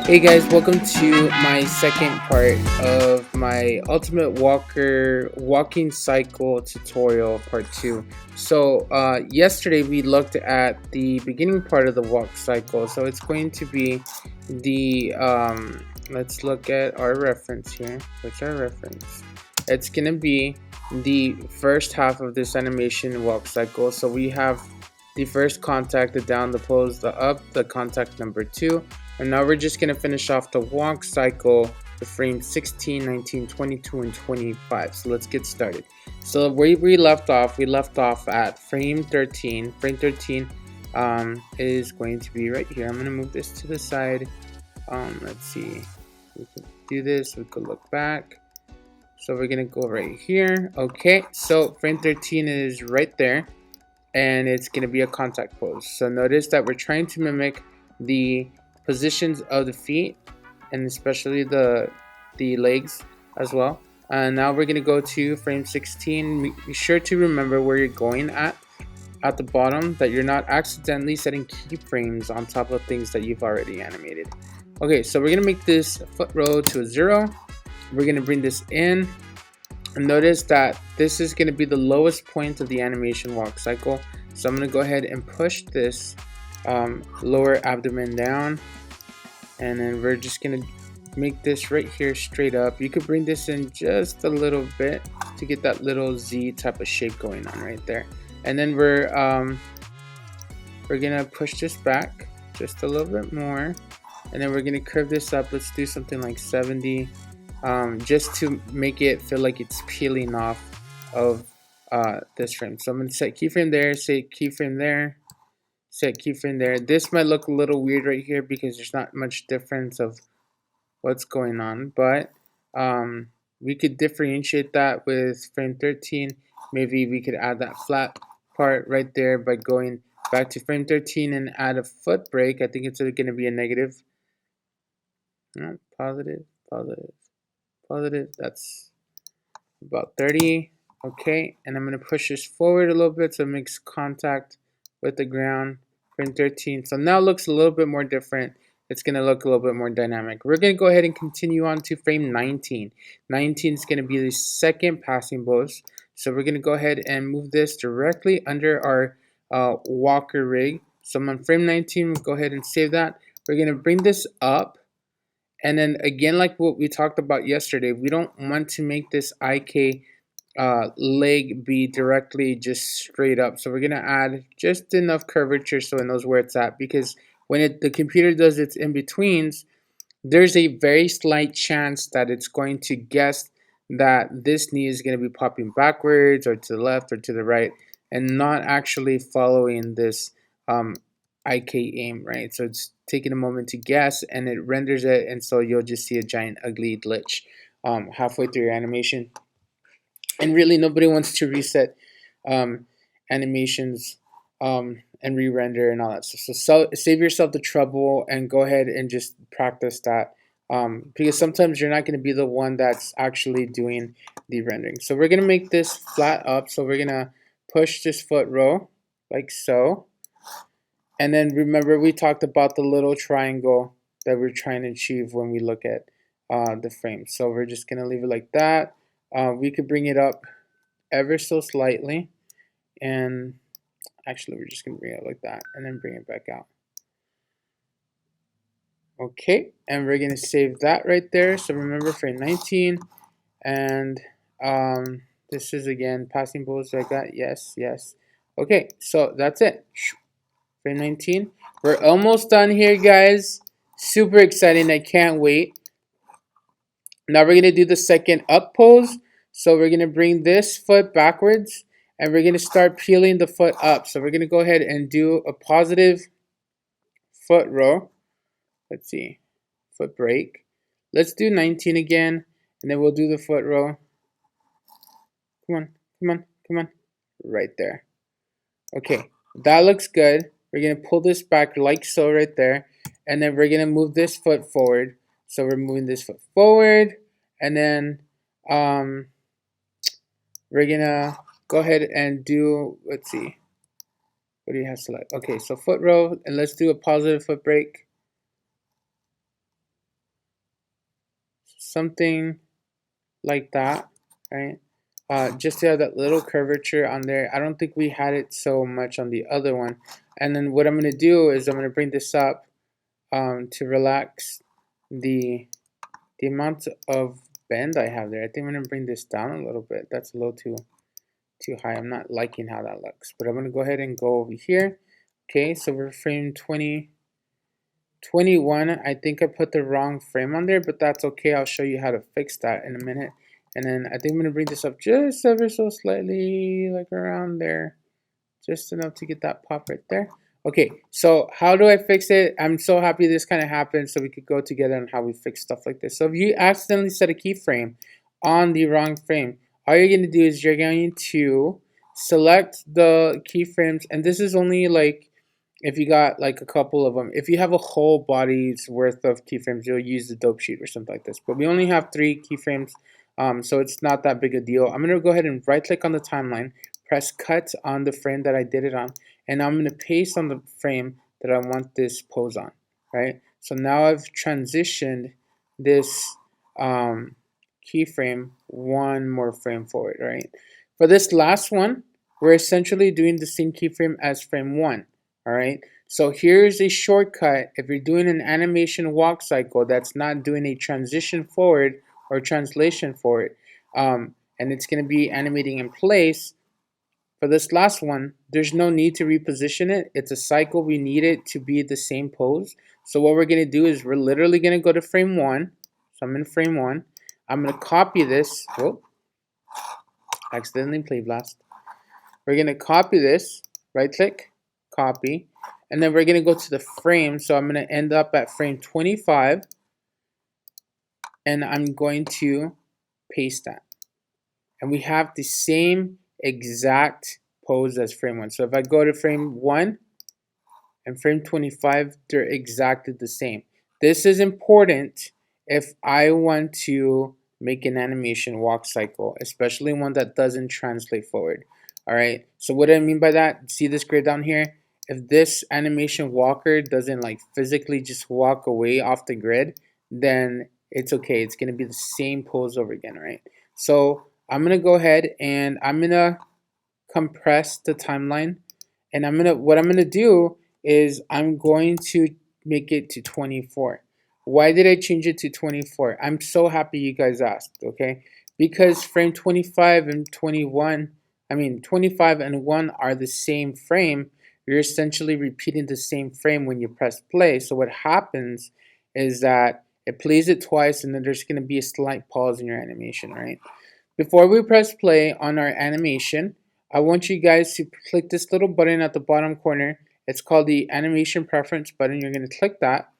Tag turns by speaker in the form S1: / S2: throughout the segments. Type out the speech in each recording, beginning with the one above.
S1: Hey guys, welcome to my second part of my Ultimate Walker walking cycle tutorial part 2. So yesterday we looked at the beginning part of the walk cycle, so it's going to be the let's look at our reference here. What's our reference? It's gonna be the first half of this animation walk cycle. So we have the first contact, the down, the pose, the up, the contact number 2. And now we're just going to finish off the walk cycle, the frames 16, 19, 22, and 25. So let's get started. So where we left off at frame 13. Frame 13 is going to be right here. I'm going to move this to the side. Let's see. We could do this. We could look back. So we're going to go right here. Okay, so frame 13 is right there. And it's going to be a contact pose. So notice that we're trying to mimic the positions of the feet and especially the legs as well. And now we're going to go to frame 16. Be sure to remember where you're going at the bottom, that you're not accidentally setting keyframes on top of things that you've already animated. Okay, so we're going to make this foot row to a 0. We're going to bring this in. And notice that this is going to be the lowest point of the animation walk cycle. So I'm going to go ahead and push this lower abdomen down, and then we're just going to make this right here straight up. You could bring this in just a little bit to get that little Z type of shape going on right there. And then we're going to push this back just a little bit more, and then we're going to curve this up. Let's do something like 70. Just to make it feel like it's peeling off of this frame. So I'm going to set keyframe there, set keyframe there, set keyframe there. This might look a little weird right here because there's not much difference of what's going on, but we could differentiate that with frame 13. Maybe we could add that flat part right there by going back to frame 13 and add a foot break. I think it's going to be a negative. No, positive, positive. Positive, that's about 30. Okay, and I'm going to push this forward a little bit so it makes contact with the ground. Frame 13. So now it looks a little bit more different. It's going to look a little bit more dynamic. We're going to go ahead and continue on to frame 19. 19 is going to be the second passing pose. So we're going to go ahead and move this directly under our walker rig. So I'm on frame 19. We'll go ahead and save that. We're going to bring this up. And then again, like what we talked about yesterday, we don't want to make this IK leg be directly just straight up. So we're going to add just enough curvature so it knows where it's at. Because when the computer does its in-betweens, there's a very slight chance that it's going to guess that this knee is going to be popping backwards or to the left or to the right and not actually following this IK aim, right? So it's taking a moment to guess and it renders it, and so you'll just see a giant ugly glitch halfway through your animation. And really nobody wants to reset animations and re-render and all that stuff. So save yourself the trouble and go ahead and just practice that, because sometimes you're not going to be the one that's actually doing the rendering. So we're going to make this flat up. So we're going to push this foot row like so. And then remember, we talked about the little triangle that we're trying to achieve when we look at the frame. So we're just going to leave it like that. We could bring it up ever so slightly. And actually, we're just going to bring it up like that and then bring it back out. Okay, and we're going to save that right there. So remember, frame 19. And this is, again, passing pose like that. Yes, yes. Okay, so that's it. Frame 19. We're almost done here, guys. Super exciting. I can't wait. Now we're going to do the second up pose. So we're going to bring this foot backwards and we're going to start peeling the foot up. So we're going to go ahead and do a positive foot row. Let's see. Foot break. Let's do 19 again and then we'll do the foot row. Come on, come on, come on. Right there. Okay, that looks good. We're going to pull this back like so right there. And then we're going to move this foot forward. So we're moving this foot forward. And then we're going to go ahead and do, let's see. What do you have select? Okay, so foot row, and let's do a positive foot brake. Something like that, right? Just to have that little curvature on there. I don't think we had it so much on the other one. And then what I'm going to do is I'm going to bring this up to relax the amount of bend I have there. I think I'm going to bring this down a little bit. That's a little too high. I'm not liking how that looks. But I'm going to go ahead and go over here. Okay, so we're frame 21. I think I put the wrong frame on there, but that's okay. I'll show you how to fix that in a minute. And then I think I'm going to bring this up just ever so slightly, like around there. Just enough to get that pop right there. Okay, so how do I fix it? I'm so happy this kind of happened so we could go together on how we fix stuff like this. So if you accidentally set a keyframe on the wrong frame, all you're going to do is you're going to select the keyframes, and this is only like if you got like a couple of them. If you have a whole body's worth of keyframes, you'll use the dope sheet or something like this. But we only have 3 keyframes, so it's not that big a deal. I'm going to go ahead and right click on the timeline, press cut on the frame that I did it on, and I'm going to paste on the frame that I want this pose on, right? So now I've transitioned this keyframe one more frame forward, right? For this last one, we're essentially doing the same keyframe as frame 1, all right? So here's a shortcut. If you're doing an animation walk cycle that's not doing a transition forward or translation forward, and it's going to be animating in place, for this last one, there's no need to reposition it. It's a cycle. We need it to be the same pose. So what we're going to do is we're literally going to go to frame 1. So I'm in frame 1. I'm going to copy this. Whoa, accidentally play blast. We're going to copy this, right click, copy, and then we're going to go to the frame. So I'm going to end up at frame 25, and I'm going to paste that. And we have the same exact pose as frame 1. So if I go to frame 1 and frame 25, they're exactly the same. This is important if I want to make an animation walk cycle, especially one that doesn't translate forward. All right, so what do I mean by that? See this grid down here? If this animation walker doesn't like physically just walk away off the grid, then it's okay. It's gonna be the same pose over again, right? So I'm gonna go ahead and I'm gonna compress the timeline, and what I'm gonna do is I'm going to make it to 24. Why did I change it to 24? I'm so happy you guys asked, okay? Because frame 25 and 21, 25 and 1 are the same frame. You're essentially repeating the same frame when you press play. So what happens is that it plays it twice, and then there's going to be a slight pause in your animation, right? Before we press play on our animation, I want you guys to click this little button at the bottom corner. It's called the animation preference button. You're going to click that.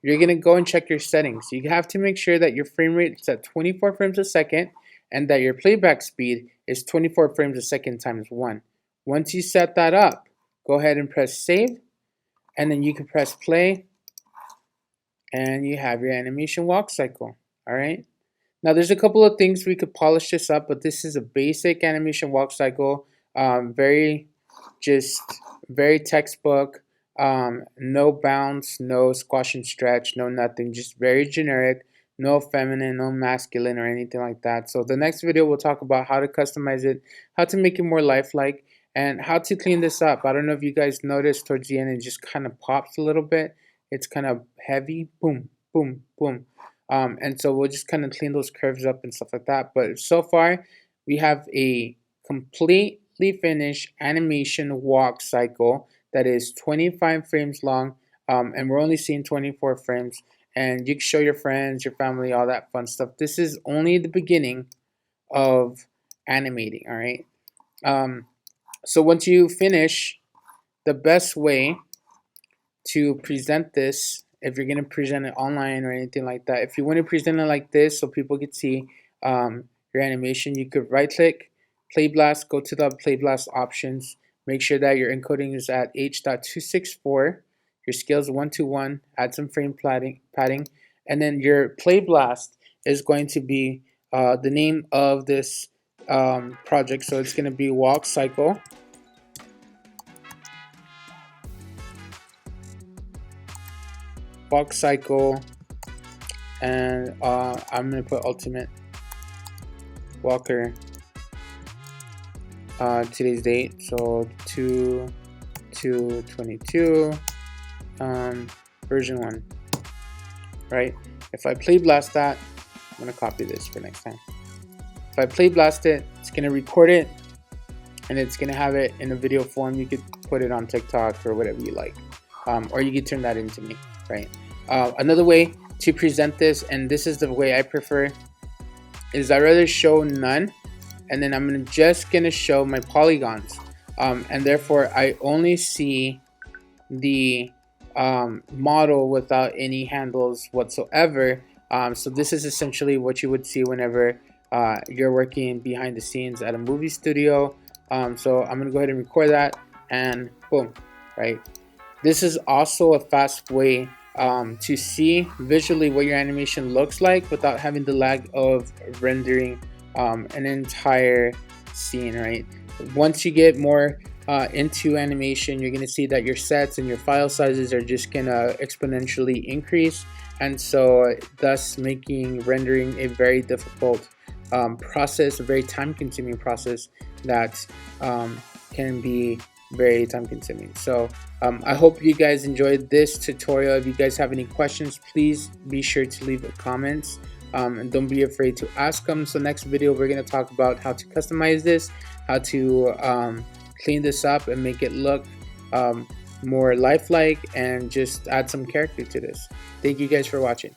S1: You're going to go and check your settings. You have to make sure that your frame rate is at 24 frames a second and that your playback speed is 24 frames a second times 1. Once you set that up, go ahead and press save, and then you can press play, and you have your animation walk cycle. All right. Now there's a couple of things we could polish this up, but this is a basic animation walk cycle. Very textbook. No bounce, no squash and stretch, no nothing. Just very generic. No feminine, no masculine or anything like that. So the next video we'll talk about how to customize it, how to make it more lifelike, and how to clean this up. I don't know if you guys noticed towards the end it just kind of pops a little bit. It's kind of heavy. Boom, boom, boom. And so we'll just kind of clean those curves up and stuff like that. But so far, we have a completely finished animation walk cycle that is 25 frames long, and we're only seeing 24 frames. And you can show your friends, your family, all that fun stuff. This is only the beginning of animating, all right? So once you finish, the best way to present this, if you're going to present it online or anything like that, if you want to present it like this so people can see your animation, you could right click, play blast, go to the play blast options, make sure that your encoding is at H.264, your scale is 1:1, add some frame padding, and then your play blast is going to be the name of this project. So it's going to be walk cycle. bulk cycle, and I'm gonna put ultimate walker today's date, so 2/2/22 version 1, right? If I play blast that, I'm gonna copy this for next time. If I play blast it, it's gonna record it and it's gonna have it in a video form. You could put it on TikTok or whatever you like, or you could turn that into me, right? Another way to present this, and this is the way I prefer, is I rather show none, and then I'm just gonna show my polygons, and therefore I only see the model without any handles whatsoever. So this is essentially what you would see whenever you're working behind the scenes at a movie studio. So I'm gonna go ahead and record that, and boom, right? This is also a fast way to see visually what your animation looks like without having the lag of rendering an entire scene, right? Once you get more into animation, you're gonna see that your sets and your file sizes are just gonna exponentially increase, and so thus making rendering a very difficult process, a very time-consuming process that can be very time-consuming. So I hope you guys enjoyed this tutorial. If you guys have any questions, please be sure to leave comments, and don't be afraid to ask them. So next video we're going to talk about how to customize this, how to clean this up and make it look more lifelike, and just add some character to this. Thank you guys for watching.